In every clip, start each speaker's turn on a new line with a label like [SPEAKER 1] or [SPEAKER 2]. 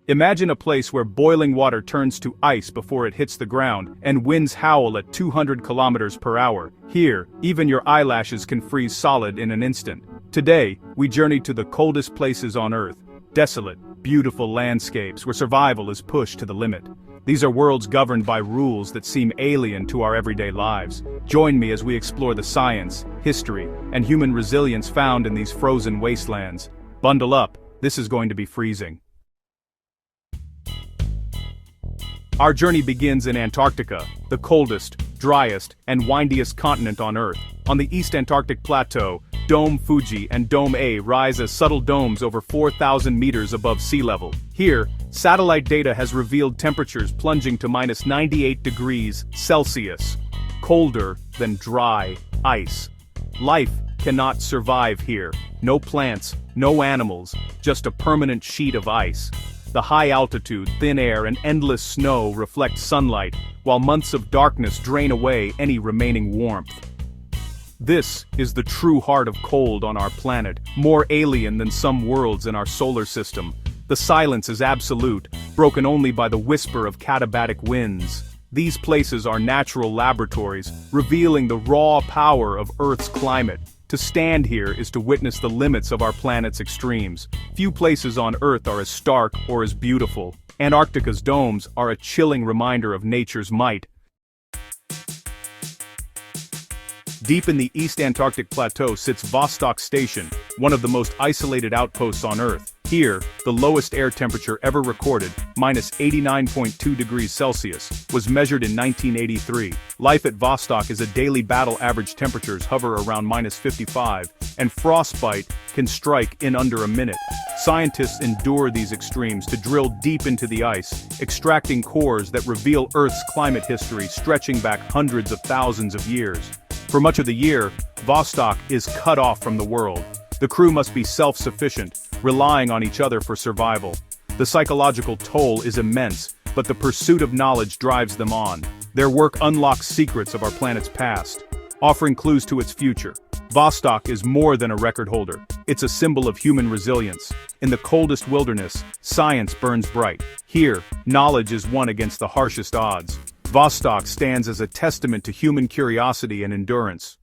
[SPEAKER 1] Imagine a place where boiling water turns to ice before it hits the ground, and winds howl at 200 kilometers per hour. Here, even your eyelashes can freeze solid in an instant. Today, we journey to the coldest places on Earth. Desolate, beautiful landscapes where survival is pushed to the limit. These are worlds governed by rules that seem alien to our everyday lives. Join me as we explore the science, history, and human resilience found in these frozen wastelands. Bundle up, this is going to be freezing. Our journey begins in Antarctica, the coldest, driest, and windiest continent on Earth. On the East Antarctic Plateau, Dome Fuji and Dome A rise as subtle domes over 4,000 meters above sea level. Here, satellite data has revealed temperatures plunging to minus 98 degrees Celsius, colder than dry ice. Life cannot survive here. No plants, no animals, just a permanent sheet of ice. The high altitude, thin air, and endless snow reflect sunlight, while months of darkness drain away any remaining warmth. This is the true heart of cold on our planet, more alien than some worlds in our solar system. The silence is absolute, broken only by the whisper of katabatic winds. These places are natural laboratories, revealing the raw power of Earth's climate. To stand here is to witness the limits of our planet's extremes. Few places on Earth are as stark or as beautiful. Antarctica's domes are a chilling reminder of nature's might. Deep in the East Antarctic Plateau sits Vostok Station, one of the most isolated outposts on Earth. Here, the lowest air temperature ever recorded, minus 89.2 degrees Celsius, was measured in 1983. Life at Vostok is a daily battle. Average temperatures hover around minus 55, and frostbite can strike in under a minute. Scientists endure these extremes to drill deep into the ice, extracting cores that reveal Earth's climate history stretching back hundreds of thousands of years. For much of the year, Vostok is cut off from the world. The crew must be self-sufficient, relying on each other for survival. The psychological toll is immense, but the pursuit of knowledge drives them on. Their work unlocks secrets of our planet's past, offering clues to its future. Vostok is more than a record holder. It's a symbol of human resilience. In the coldest wilderness, science burns bright. Here, knowledge is won against the harshest odds. Vostok stands as a testament to human curiosity and endurance.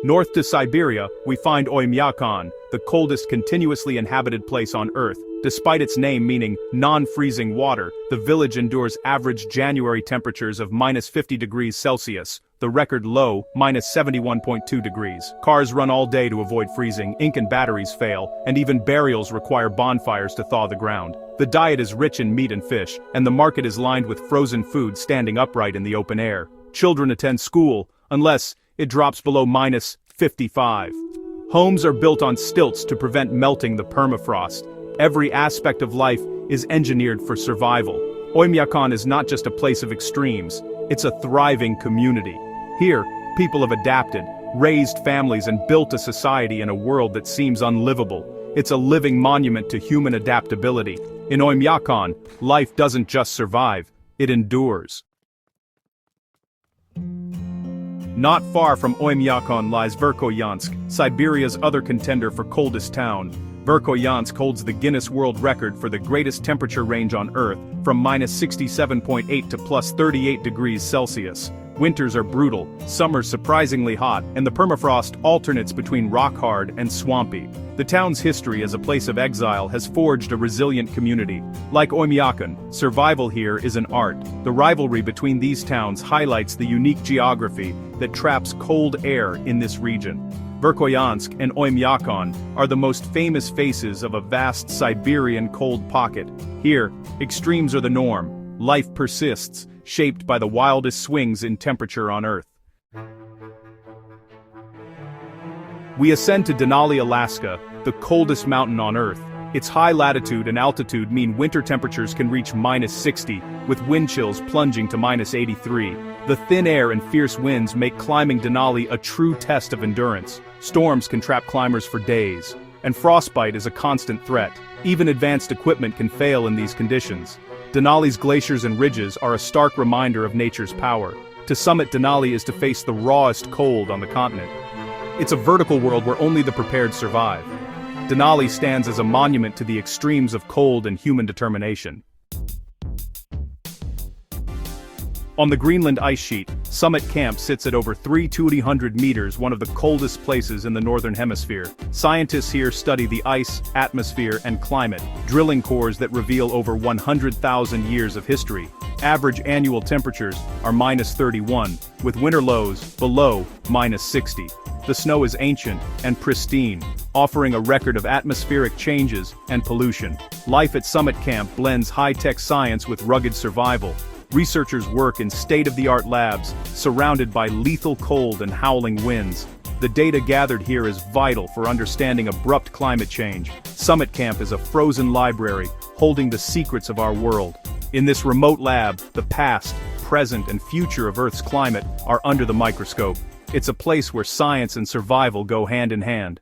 [SPEAKER 1] North to Siberia, we find Oymyakon, the coldest continuously inhabited place on Earth. Despite its name meaning non-freezing water, the village endures average January temperatures of minus 50 degrees Celsius, the record low, minus 71.2 degrees. Cars run all day to avoid freezing, ink and batteries fail, and even burials require bonfires to thaw the ground. The diet is rich in meat and fish, and the market is lined with frozen food standing upright in the open air. Children attend school, unless it drops below minus 55. Homes are built on stilts to prevent melting the permafrost. Every aspect of life is engineered for survival. Oymyakon is not just a place of extremes, it's a thriving community. Here, people have adapted, raised families and built a society in a world that seems unlivable. It's a living monument to human adaptability. In Oymyakon, life doesn't just survive, it endures. Not far from Oymyakon lies Verkhoyansk, Siberia's other contender for coldest town. Verkhoyansk holds the Guinness World Record for the greatest temperature range on Earth, from minus 67.8 to plus 38 degrees Celsius. Winters are brutal, summers surprisingly hot, and the permafrost alternates between rock-hard and swampy. The town's history as a place of exile has forged a resilient community. Like Oymyakon, survival here is an art. The rivalry between these towns highlights the unique geography that traps cold air in this region. Verkhoyansk and Oymyakon are the most famous faces of a vast Siberian cold pocket. Here, extremes are the norm. Life persists, shaped by the wildest swings in temperature on Earth. We ascend to Denali, Alaska, the coldest mountain on Earth. Its high latitude and altitude mean winter temperatures can reach minus 60, with wind chills plunging to minus 83. The thin air and fierce winds make climbing Denali a true test of endurance. Storms can trap climbers for days, and frostbite is a constant threat. Even advanced equipment can fail in these conditions. Denali's glaciers and ridges are a stark reminder of nature's power. To summit Denali is to face the rawest cold on the continent. It's a vertical world where only the prepared survive. Denali stands as a monument to the extremes of cold and human determination. On the Greenland ice sheet, Summit Camp sits at over 3,200 meters, one of the coldest places in the northern hemisphere. Scientists here study the ice, atmosphere, and climate, drilling cores that reveal over 100,000 years of history. Average annual temperatures are -31, with winter lows below -60. The snow is ancient and pristine, offering a record of atmospheric changes and pollution. Life at Summit Camp blends high-tech science with rugged survival. Researchers work in state-of-the-art labs, surrounded by lethal cold and howling winds. The data gathered here is vital for understanding abrupt climate change. Summit Camp is a frozen library, holding the secrets of our world. In this remote lab, the past, present, and future of Earth's climate are under the microscope. It's a place where science and survival go hand in hand.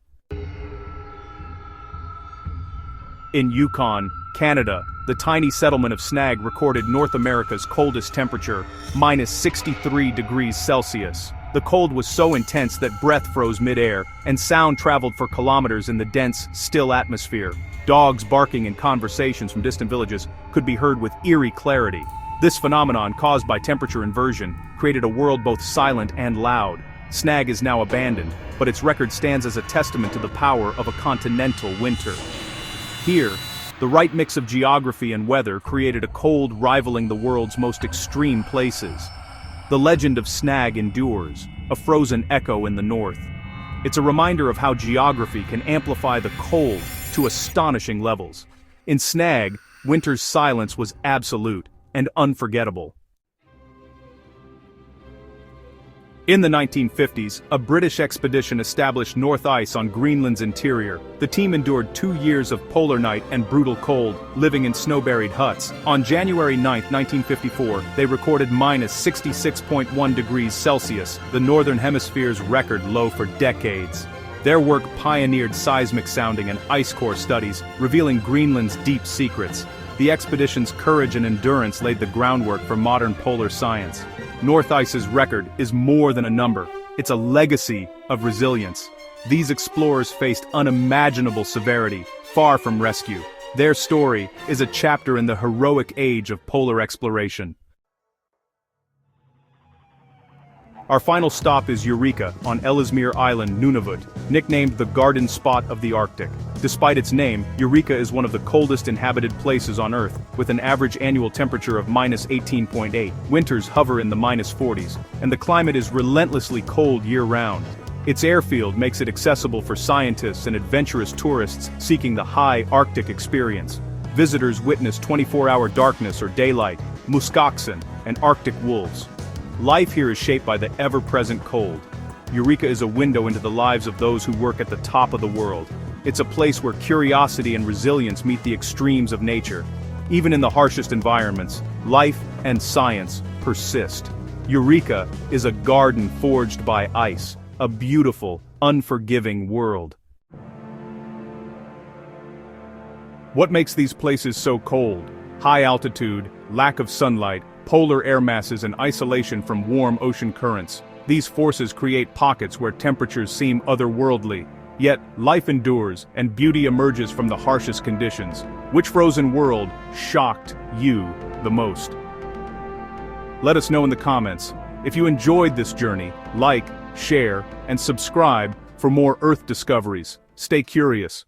[SPEAKER 1] In Yukon, Canada, the tiny settlement of Snag recorded North America's coldest temperature, -63 degrees Celsius. The cold was so intense that breath froze mid-air, and sound traveled for kilometers in the dense, still atmosphere. Dogs barking and conversations from distant villages could be heard with eerie clarity. This phenomenon, caused by temperature inversion, created a world both silent and loud. Snag is now abandoned, but its record stands as a testament to the power of a continental winter. Here, the right mix of geography and weather created a cold rivaling the world's most extreme places. The legend of Snag endures, a frozen echo in the north. It's a reminder of how geography can amplify the cold to astonishing levels. In Snag, winter's silence was absolute and unforgettable. In the 1950s, a British expedition established North Ice on Greenland's interior. The team endured 2 years of polar night and brutal cold, living in snow-buried huts. On January 9, 1954, they recorded -66.1 degrees Celsius, the Northern Hemisphere's record low for decades. Their work pioneered seismic sounding and ice core studies, revealing Greenland's deep secrets. The expedition's courage and endurance laid the groundwork for modern polar science. North Ice's record is more than a number. It's a legacy of resilience. These explorers faced unimaginable severity, far from rescue. Their story is a chapter in the heroic age of polar exploration. Our final stop is Eureka, on Ellesmere Island, Nunavut, nicknamed the Garden Spot of the Arctic. Despite its name, Eureka is one of the coldest inhabited places on Earth, with an average annual temperature of -18.8. Winters hover in the -40s, and the climate is relentlessly cold year-round. Its airfield makes it accessible for scientists and adventurous tourists seeking the high Arctic experience. Visitors witness 24-hour darkness or daylight, muskoxen, and Arctic wolves. Life here is shaped by the ever-present cold. Eureka is a window into the lives of those who work at the top of the world. It's a place where curiosity and resilience meet the extremes of nature. Even in the harshest environments, life and science persist. Eureka is a garden forged by ice, a beautiful, unforgiving world. What makes these places so cold? High altitude, lack of sunlight, polar air masses, and isolation from warm ocean currents. These forces create pockets where temperatures seem otherworldly. Yet, life endures, and beauty emerges from the harshest conditions. Which frozen world shocked you the most? Let us know in the comments. If you enjoyed this journey, like, share, and subscribe for more Earth discoveries. Stay curious.